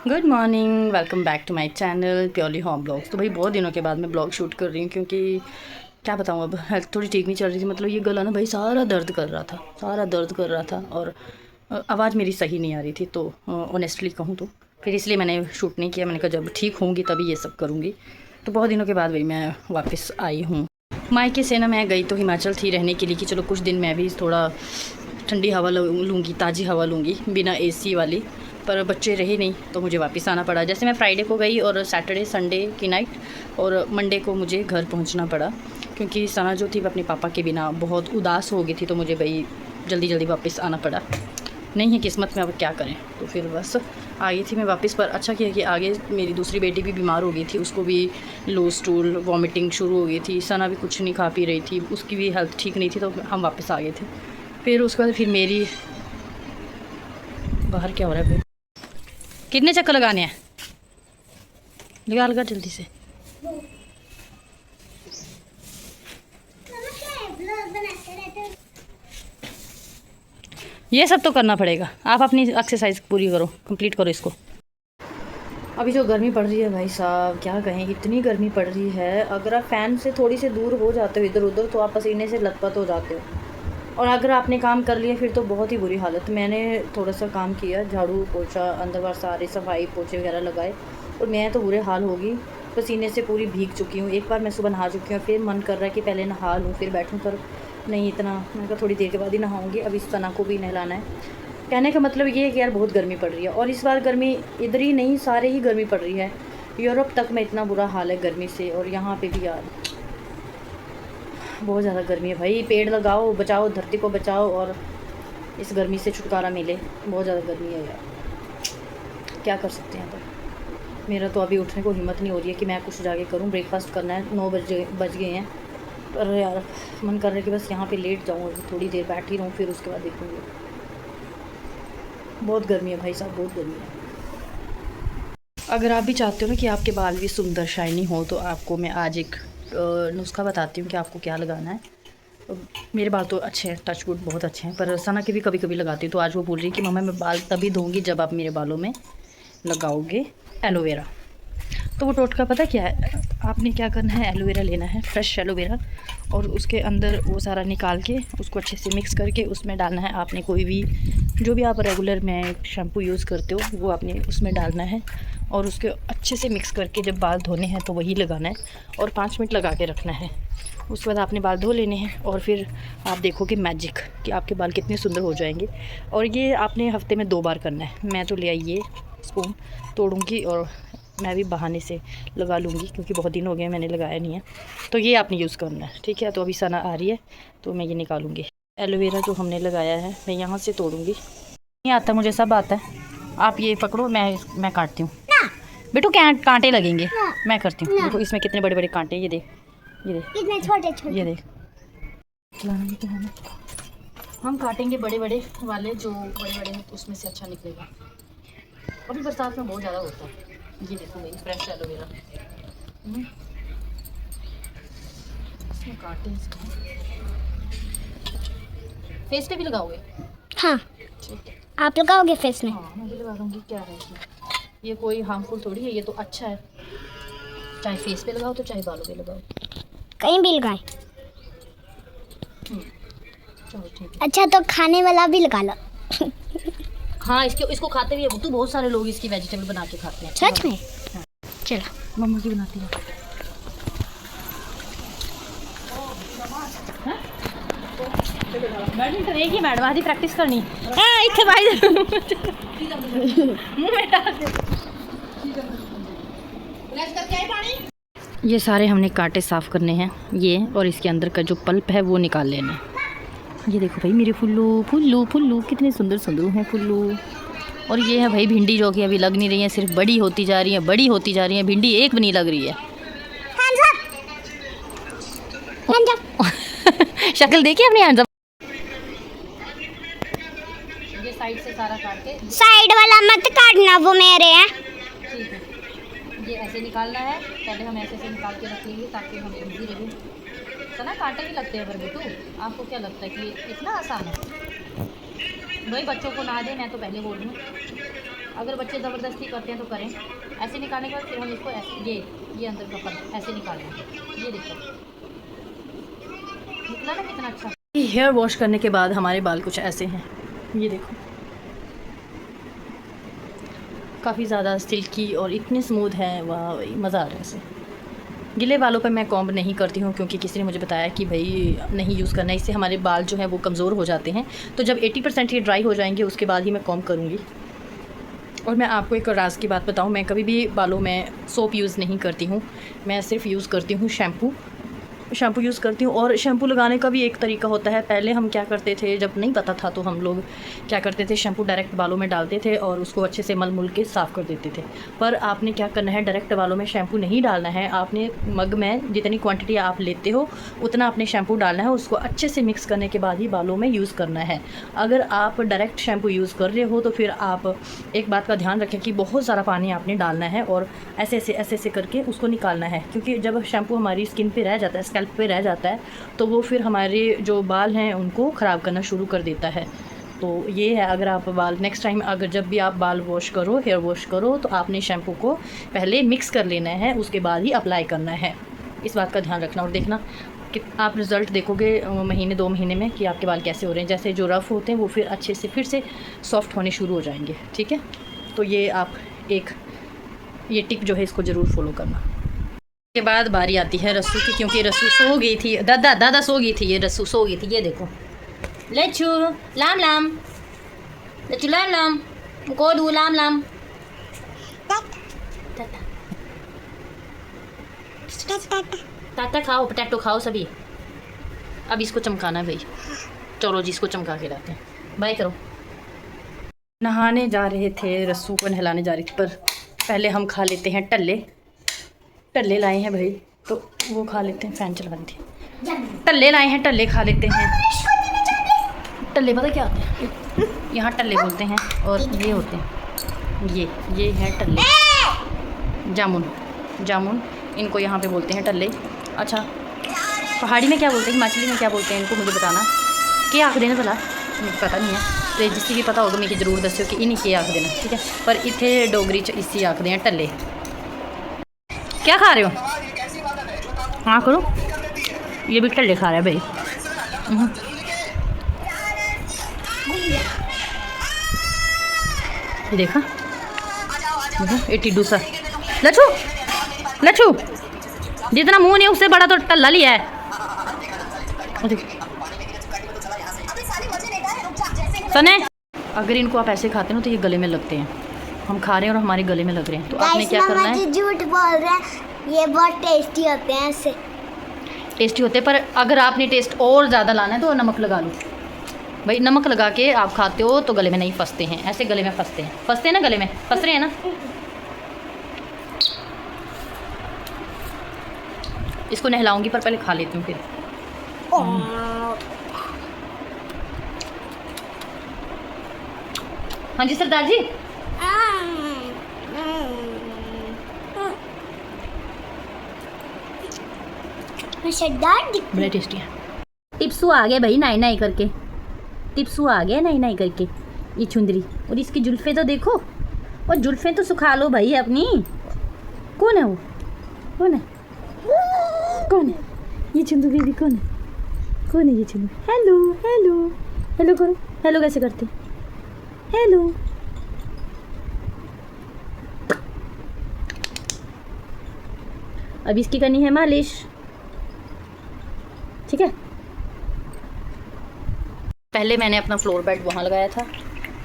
Good morning, welcome back to my channel purely home blogs. तो भाई बहुत दिनों के बाद मैं ब्लॉग शूट कर रही हूँ क्योंकि क्या बताऊँ, अब हेल्थ थोड़ी ठीक नहीं चल रही थी। मतलब ये गला ना भाई सारा दर्द कर रहा था, और आवाज़ मेरी सही नहीं आ रही थी। तो ऑनेस्टली कहूँ तो फिर इसलिए मैंने शूट नहीं किया। मैंने कहा जब ठीक होंगी तभी ये सब करूँगी। तो बहुत दिनों के बाद भाई मैं वापस आई हूँ मायके से। ना मैं गई तो हिमाचल थी रहने के लिए कि चलो कुछ दिन मैं भी थोड़ा ठंडी हवा लूँगी, ताज़ी हवा लूँगी बिना एसी वाली। पर बच्चे रहे नहीं तो मुझे वापस आना पड़ा। जैसे मैं फ्राइडे को गई और सैटरडे संडे की नाइट और मंडे को मुझे घर पहुंचना पड़ा क्योंकि सना जो थी वो अपने पापा के बिना बहुत उदास हो गई थी। तो मुझे भाई जल्दी जल्दी वापस आना पड़ा। नहीं है किस्मत में, अब क्या करें। तो फिर बस आ गई थी मैं वापस। पर अच्छा किया कि आगे मेरी दूसरी बेटी भी बीमार हो गई थी, उसको भी लो स्टूल वॉमिटिंग शुरू हो गई थी। सना भी कुछ नहीं खा पी रही थी, उसकी भी हेल्थ ठीक नहीं थी। तो हम वापस आ गए थे। फिर उसके बाद फिर मेरी बाहर क्या हो रहा है भाई? कितने चक्कर लगाने हैं? लगा लगा जल्दी से। ये सब तो करना पड़ेगा। आप अपनी एक्सरसाइज पूरी करो, कंप्लीट करो इसको। अभी जो गर्मी पड़ रही है भाई साहब, क्या कहें, इतनी गर्मी पड़ रही है। अगर आप फ़ैन से थोड़ी सी दूर हो जाते हो इधर उधर तो आप पसीने से लथपथ हो जाते हो। और अगर आपने काम कर लिया फिर तो बहुत ही बुरी हालत। मैंने थोड़ा सा काम किया, झाड़ू पोछा, अंदर बाहर सारी सफाई पोछे वगैरह लगाए, और मैं तो बुरे हाल होगी। पसीने से पूरी भीग चुकी हूँ। एक बार मैं सुबह नहा चुकी हूँ, फिर मन कर रहा है कि पहले नहा लूँ फिर बैठूँ, पर नहीं, इतना मैं कहा थोड़ी देर के बाद ही नहाऊँगी। अब इस सना को भी नहलाना है। कहने का मतलब ये है कि यार बहुत गर्मी पड़ रही है। और इस बार गर्मी इधर ही नहीं, सारे ही गर्मी पड़ रही है। यूरोप तक में इतना बुरा हाल है गर्मी से, और यहाँ पे भी यार बहुत ज़्यादा गर्मी है भाई। पेड़ लगाओ, बचाओ, धरती को बचाओ और इस गर्मी से छुटकारा मिले। बहुत ज़्यादा गर्मी है यार, क्या कर सकते हैं। तो मेरा तो अभी उठने को हिम्मत नहीं हो रही है कि मैं कुछ जाके करूं। ब्रेकफास्ट करना है, 9 बज गए हैं। पर यार मन कर रहा है कि बस यहाँ पे लेट जाऊँ और थोड़ी देर बैठी रहूँ, फिर उसके बाद देखूँगी। बहुत गर्मी है भाई साहब, बहुत गर्मी है। अगर आप भी चाहते हो ना कि आपके बाल भी सुंदर शाइनी हो तो आपको मैं आज एक नुस्खा बताती हूँ कि आपको क्या लगाना है। मेरे बाल तो अच्छे हैं, टच वुड बहुत अच्छे हैं, पर सना के भी कभी कभी लगाती हूँ। तो आज वो बोल रही है कि मम्मा मैं बाल तभी धोऊंगी जब आप मेरे बालों में लगाओगे एलोवेरा। तो वो टोटका पता क्या है? आपने क्या करना है, एलोवेरा लेना है, फ्रेश एलोवेरा, और उसके अंदर वो सारा निकाल के उसको अच्छे से मिक्स करके उसमें डालना है। आपने कोई भी जो भी आप रेगुलर में शैम्पू यूज़ करते हो वो आपने उसमें डालना है, और उसके अच्छे से मिक्स करके जब बाल धोने हैं तो वही लगाना है, और 5 मिनट लगा के रखना है। उसके बाद आपने बाल धो लेने हैं, और फिर आप देखोगे मैजिक कि आपके बाल कितने सुंदर हो जाएंगे। और ये आपने हफ्ते में 2 बार करना है। मैं तो ले आई ये स्पून तोड़ूँगी और मैं भी बहाने से लगा लूँगी क्योंकि बहुत दिन हो गए मैंने लगाया नहीं है। तो ये आपने यूज़ करना है, ठीक है। तो अभी सना आ रही है तो मैं ये निकालूँगी। एलोवेरा जो हमने लगाया है मैं यहाँ से तोड़ूँगी। नहीं आता मुझे, सब आता है। आप ये पकड़ो, मैं काटती हूँ। बेटू क्या कांटे लगेंगे, मैं करती हूँ। देखो इसमें कितने बड़े बड़े कांटे, ये देख, ये देख, कितने छोटे छोटे, ये देख। हम काटेंगे बड़े बड़े वाले, जो बड़े बड़े हैं तो उसमें से अच्छा निकलेगा। अभी बरसात में बहुत ज़्यादा होता है। ये देखो भाई फ्रेश एलोवेरा, इसमें काटे इसको। फेस पे भी लगाओगे? हाँ ठीक है, आप लगाओगे फेस में? हाँ मैं भी लगा दूँगी, क्या है इसमें, ये कोई हार्मफुल थोड़ी है, ये तो अच्छा है। चाहे फेस पे लगाओ तो चाहे बालों पे लगाओ, कहीं भी लगाए। चलो ठीक है। अच्छा तो खाने वाला भी लगा लो। हाँ इसको खाते भी है तो बहुत सारे लोग इसकी वेजिटेबल बना के खाते हैं। सच में? हाँ। चलो मम्मा की बनाती है। बैडमिंटन एक ही मैडम आधी प्रैक्टिस करनी। हाँ इतने भाई ये सारे हमने कांटे साफ़ करने हैं ये, और इसके अंदर का जो पल्प है वो निकाल लेना है। ये देखो भाई मेरे फुल्लू फुल्लू फुल्लू कितने सुंदर सुंदर हैं फुल्लू। और ये है भाई भिंडी, जो कि अभी लग नहीं रही है, सिर्फ बड़ी होती जा रही है, बड़ी होती जा रही है। भिंडी एक भी नहीं लग रही है। शक्ल देखिए अपनी हैंड्स अप। ये साइड से सारा काट के, साइड वाला मत काटना, वो मेरे हैं। ठीक है, ये ऐसे निकालना है। पहले हम ऐसे से निकाल के रख लेंगे ताकि हमें इजी रहे। तो ना कांटे भी लगते हैं पर बेटू, आपको क्या लगता है कि इतना आसान है? भाई बच्चों को ना दे, मैं तो पहले बोल रही हूँ। अगर बच्चे ज़बरदस्ती करते हैं तो करें। ऐसे निकालने के बाद फिर हम इसको ऐसे ये अंदर का पल ऐसे निकाल लेंगे। ये देखो निकला ना कितना अच्छा। हेयर वॉश करने के बाद हमारे बाल कुछ ऐसे हैं, ये देखो काफ़ी ज़्यादा सिल्की और इतने स्मूथ है, वाह भाई मज़ा आ रहा है ऐसे। गिले बालों पर मैं कॉम्ब नहीं करती हूँ क्योंकि किसी ने मुझे बताया कि भाई नहीं यूज़ करना, इससे हमारे बाल जो है वो कमज़ोर हो जाते हैं। तो जब 80% ये ड्राई हो जाएंगे उसके बाद ही मैं कॉम्ब करूँगी। और मैं आपको एक राज की बात बताऊँ, मैं कभी भी बालों में सोप यूज़ नहीं करती हूँ, मैं सिर्फ यूज़ करती हूँ शैम्पू यूज़ करती हूँ। और शैम्पू लगाने का भी एक तरीका होता है। पहले हम क्या करते थे, जब नहीं पता था तो हम लोग क्या करते थे, शैम्पू डायरेक्ट बालों में डालते थे और उसको अच्छे से मल के साफ़ कर देते थे। पर आपने क्या करना है, डायरेक्ट बालों में शैम्पू नहीं डालना है। आपने मग में जितनी क्वांटिटी आप लेते हो उतना आपने शैम्पू डालना है, उसको अच्छे से मिक्स करने के बाद ही बालों में यूज़ करना है। अगर आप डायरेक्ट शैम्पू यूज़ कर रहे हो तो फिर आप एक बात का ध्यान रखें कि बहुत सारा पानी आपने डालना है और ऐसे ऐसे करके उसको निकालना है। क्योंकि जब शैम्पू हमारी स्किन पे रह जाता है, स्कैल्प पे रह जाता है, तो वो फिर हमारे जो बाल हैं उनको ख़राब करना शुरू कर देता है। तो ये है, अगर आप बाल नेक्स्ट टाइम अगर जब भी आप बाल वॉश करो, हेयर वॉश करो, तो आपने शैम्पू को पहले मिक्स कर लेना है, उसके बाद ही अप्लाई करना है। इस बात का ध्यान रखना और देखना कि आप रिज़ल्ट देखोगे महीने 2 महीने में कि आपके बाल कैसे हो रहे हैं। जैसे जो रफ़ होते हैं वो फिर अच्छे से फिर से सॉफ्ट होने शुरू हो जाएंगे। ठीक है, तो ये आप ये टिप जो है इसको ज़रूर फॉलो करना। के बाद बारी आती है रस्सू की, क्योंकि रस्सू सो गई थी, दादा सो गई थी, ये रस्सू सो गई थी। ये देखो लच्छू लाम लाम, लच्छू लाम लाम, कोडू लाम लाम, टाटा खाओ, पटैटो खाओ सभी। अब इसको चमकाना है भाई, चलो जी इसको चमका के लाते हैं। बाय करो। नहाने जा रहे थे, रस्सू को नहलाने जा रही थी, पर पहले हम खा लेते हैं टल्ले लाए हैं भाई, तो वो खा लेते हैं। फ़ैन चला रही थी। टल्ले लाए हैं, टल्ले खा लेते हैं। टल्ले पता क्या होते हैं, यहाँ टल्ले बोलते हैं, और ये होते हैं ये हैं टल्ले, जामुन इनको यहाँ पे बोलते हैं टल्ले। अच्छा, पहाड़ी में क्या बोलते हैं, हिमाचली में क्या बोलते हैं इनको मुझे बताना, क्या आख देना भला, मुझे पता नहीं है। तो जिसकी भी पता होगा मुझे ज़रूर दस्यो कि इन्हीं के आख देना, ठीक है। पर इतने डोगरी च इसी आखते हैं टल्ले। क्या खा रहे हो, हाँ करो, ये भी टल्ले खा रहा है भाई। देखा ये टिड्डू सा, लच्छू जितना मुंह नहीं उससे बड़ा तो टल्ला लिया है। सने, अगर इनको आप ऐसे खाते हो तो ये गले में लगते हैं। हम खा रहे हैं और हमारे गले में लग रहे हैं, तो आपने क्या करना है, झूठ बोल रहे हैं, ये बहुत टेस्टी होते हैं, ऐसे टेस्टी होते हैं। पर अगर आपने टेस्ट और ज़्यादा लाना है तो नमक लगा लो भाई। नमक लगा के आप खाते हो तो गले में नहीं फंसते हैं, ऐसे गले में फंसते हैं ना, गले में फंस रहे हैं ना। इसको नहलाऊंगी पर पहले खा लेती हूँ फिर। हाँ जी सरदार जी, बड़ा टेस्टी है। टिप्सू आ गए भाई, नाई करके, टिप्सू आ गया नाई करके। ये चुंदरी और इसकी जुल्फे तो देखो, और जुल्फे तो सुखा लो भाई अपनी। कौन है वो, कौन है ये चुंदू बेबी, कौन है ये चुंदू। हेलो करो, हेलो कैसे करते, हेलो। अब इसकी करनी है मालिश, ठीक है। पहले मैंने अपना फ्लोर बेड वहाँ लगाया था,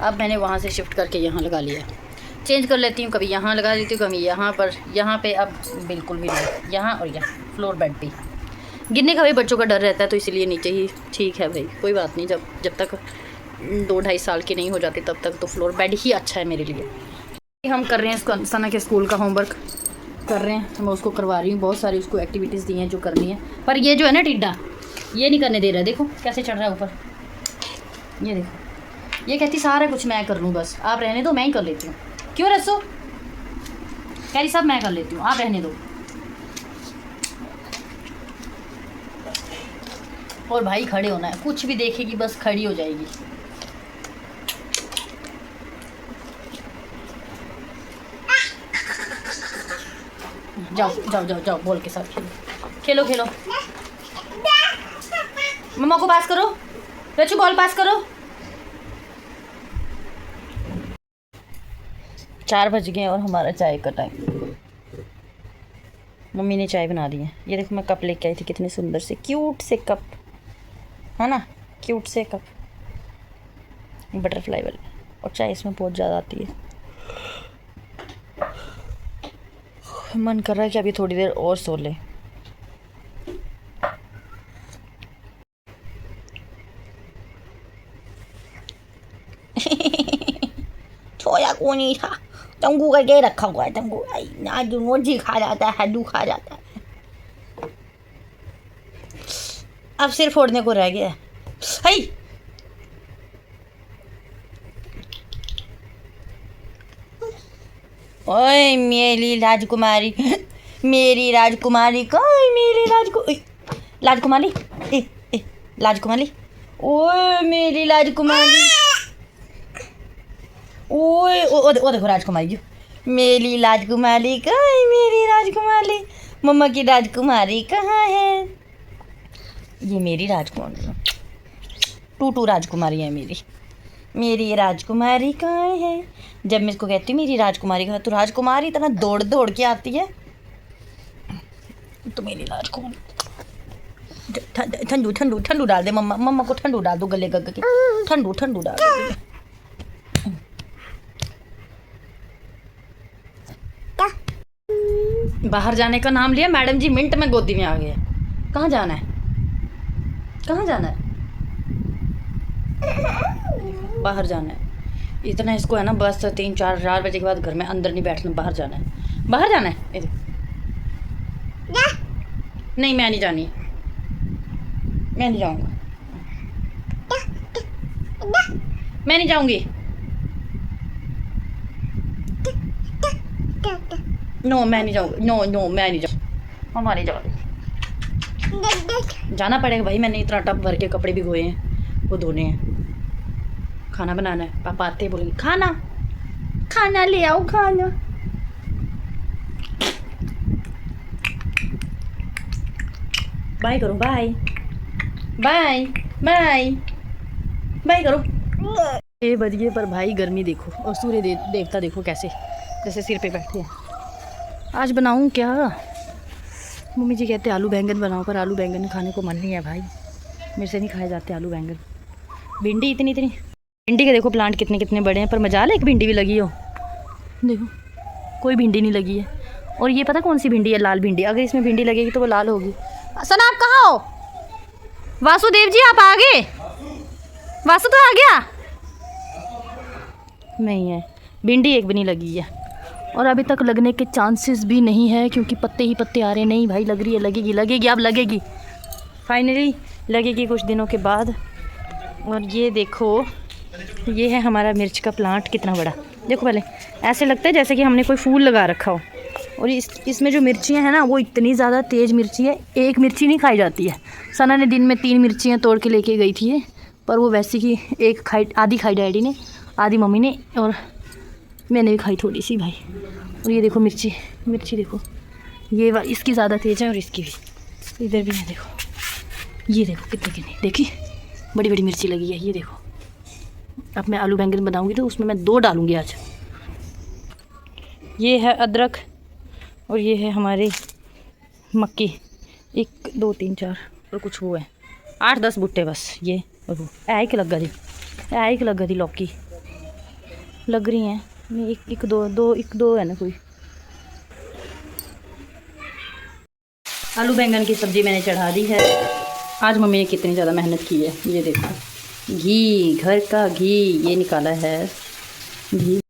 अब मैंने वहाँ से शिफ्ट करके यहाँ लगा लिया। चेंज कर लेती हूँ, कभी यहाँ लगा लेती हूँ, कभी यहाँ पर। यहाँ पे अब बिल्कुल भी नहीं, यहाँ और यहाँ फ्लोर बेड पे। गिरने का भाई बच्चों का डर रहता है, तो इसलिए नीचे ही ठीक है भाई, कोई बात नहीं। जब तक 2-2.5 साल के नहीं हो जाते तब तक तो फ्लोर बेड ही अच्छा है मेरे लिए। हम कर रहे हैं सना के स्कूल का होमवर्क कर रहे हैं, मैं उसको करवा रही हूँ। बहुत सारी उसको एक्टिविटीज़ दी हैं जो करनी है, पर ये जो है ना टिड्डा, ये नहीं करने दे रहा है। देखो कैसे चढ़ रहा है ऊपर, ये देखो। ये कहती सारा कुछ मैं कर लूँ, बस आप रहने दो, मैं ही कर लेती हूँ। क्यों रसो, कह रही सब मैं कर लेती हूँ, आप रहने दो। और भाई खड़े होना है, कुछ भी देखेगी बस खड़ी हो जाएगी। जाओ जाओ जाओ जाओ, बॉल के साथ खेलो खेलो खेलो। मम्मा को पास करो, रचू बॉल पास करो। 4 बज गए और हमारा चाय का टाइम। मम्मी ने चाय बना दी है। ये देखो मैं कप लेके आई थी, कितने सुंदर से क्यूट से कप है ना, क्यूट से कप बटरफ्लाई वाले। और चाय इसमें बहुत ज़्यादा आती है। मन कर रहा है कि अभी थोड़ी देर और सो ले। सोया को नहीं था, टंगू करके रखा हुआ है। टंगू ना रोजी खा जाता है, हड्डू खा जाता है। अब सिर फोड़ने को रह गया है। ओए मेरी राजकुमारी, मेरी राजकुमारी का, मेरी राजकुमारी राजकुमारी, ओए मेरी राजकुमारी, ओए ओ देखो राजकुमारी, मेरी राजकुमारी कहाँ है, मेरी राजकुमारी, मम्मा की राजकुमारी कहाँ है? ये मेरी राजकुमारी, टूटू राजकुमारी है मेरी राजकुमारी कहाँ है? जब मैं इसको कहती हूँ मेरी राजकुमारी कहाँ, तो राजकुमारी इतना दौड़ दौड़ के आती है। तो मेरी राजकुमारी, ठंडू ठंडू ठंडू डाल दे मम्मा, मम्मा को ठंडू डाल दो गले गग के, ठंडू ठंडू डाल दो। बाहर जाने का नाम लिया, मैडम जी मिनट में गोदी में आ गए। कहाँ जाना है, कहाँ जाना है? बाहर जाना है। इतना इसको है ना, बस 3-4 बजे के बाद घर में अंदर नहीं बैठना, बाहर जाना है, बाहर जाना है। नहीं मैं नहीं जानी, मैं नहीं जाऊँगा, मैं नहीं जाऊँगी। नो मैं नहीं जाऊँगी, नो मैं नहीं जाऊँ, हमारी जाओ। जाना पड़ेगा भाई, मैंने इतना टब भर के कपड़े भी धोए हैं, वो धोने हैं। खाना बनाना है, पापा आते हैं बोलेंगे खाना खाना ले आओ खाना। बाय करो, बाय बाय बाय बाय करो। 6 बज गए पर भाई गर्मी देखो, और सूर्य देवता देखो कैसे जैसे सिर पे बैठे हैं। आज बनाऊं क्या? मम्मी जी कहते आलू बैंगन बनाओ, पर आलू बैंगन खाने को मन नहीं है भाई, मेरे से नहीं खाए जाते आलू बैंगन। भिंडी इतनी भिंडी के देखो प्लांट कितने कितने बड़े हैं, पर मजाल है एक भिंडी भी लगी हो। देखो कोई भिंडी नहीं लगी है। और ये पता कौन सी भिंडी है? लाल भिंडी। अगर इसमें भिंडी लगेगी तो वो लाल होगी। सना आप कहाँ हो? वासुदेव जी आप आ गए? वासु तो आ गया? नहीं है, भिंडी एक भी नहीं लगी है, और अभी तक लगने के चांसेस भी नहीं है, क्योंकि पत्ते ही पत्ते आ रहे। नहीं भाई लग रही है, लगेगी अब लगेगी, फाइनली लगेगी कुछ दिनों के बाद। और ये देखो, ये है हमारा मिर्च का प्लांट, कितना बड़ा देखो। पहले ऐसे लगता है जैसे कि हमने कोई फूल लगा रखा हो। और इसमें जो मिर्चियाँ हैं ना, वो इतनी ज़्यादा तेज़ मिर्ची है, एक मिर्ची नहीं खाई जाती है। सना ने दिन में 3 मिर्चियाँ तोड़ के लेके गई थी, पर वो वैसी ही आधी खाई डैडी ने, आधी मम्मी ने, और मैंने भी खाई थोड़ी सी भाई। और ये देखो मिर्ची देखो, ये इसकी ज़्यादा तेज़ है और इसकी भी। इधर भी है देखो, ये देखो कितनी देखी बड़ी बड़ी मिर्ची लगी है। ये देखो, अब मैं आलू बैंगन बनाऊंगी तो उसमें मैं 2 डालूंगी आज। ये है अदरक, और ये है हमारी मक्की, 1 2 3 4 और कुछ वो है 8-10 भुट्टे बस। ये और वो एक लगा दी लौकी लग रही हैं, एक दो है ना कोई। आलू बैंगन की सब्ज़ी मैंने चढ़ा दी है। आज मम्मी ने कितनी ज़्यादा मेहनत की है। ये देखो, घी, घर का घी ये निकाला है घी।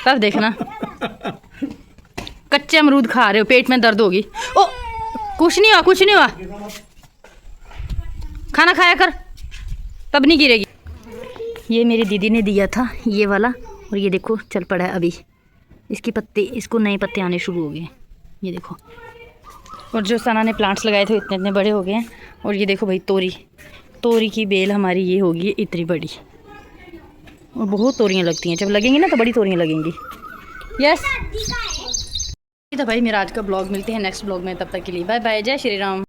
तब देखना, कच्चे अमरूद खा रहे हो, पेट में दर्द होगी। ओ कुछ नहीं हुआ, खाना खाया कर तब नहीं गिरेगी। ये मेरी दीदी ने दिया था ये वाला, और ये देखो चल पड़ा है अभी, इसको नए पत्ते आने शुरू हो गए। ये देखो, और जो सना ने प्लांट्स लगाए थे इतने इतने बड़े हो गए हैं। और ये देखो भाई, तोरी की बेल हमारी ये होगी इतनी बड़ी, और बहुत तोरियाँ लगती हैं। जब लगेंगी ना तो बड़ी तोरियाँ लगेंगी। यस तो भाई मेरा आज का ब्लॉग, मिलते हैं नेक्स्ट ब्लॉग में, तब तक के लिए बाय बाय, जय श्री राम।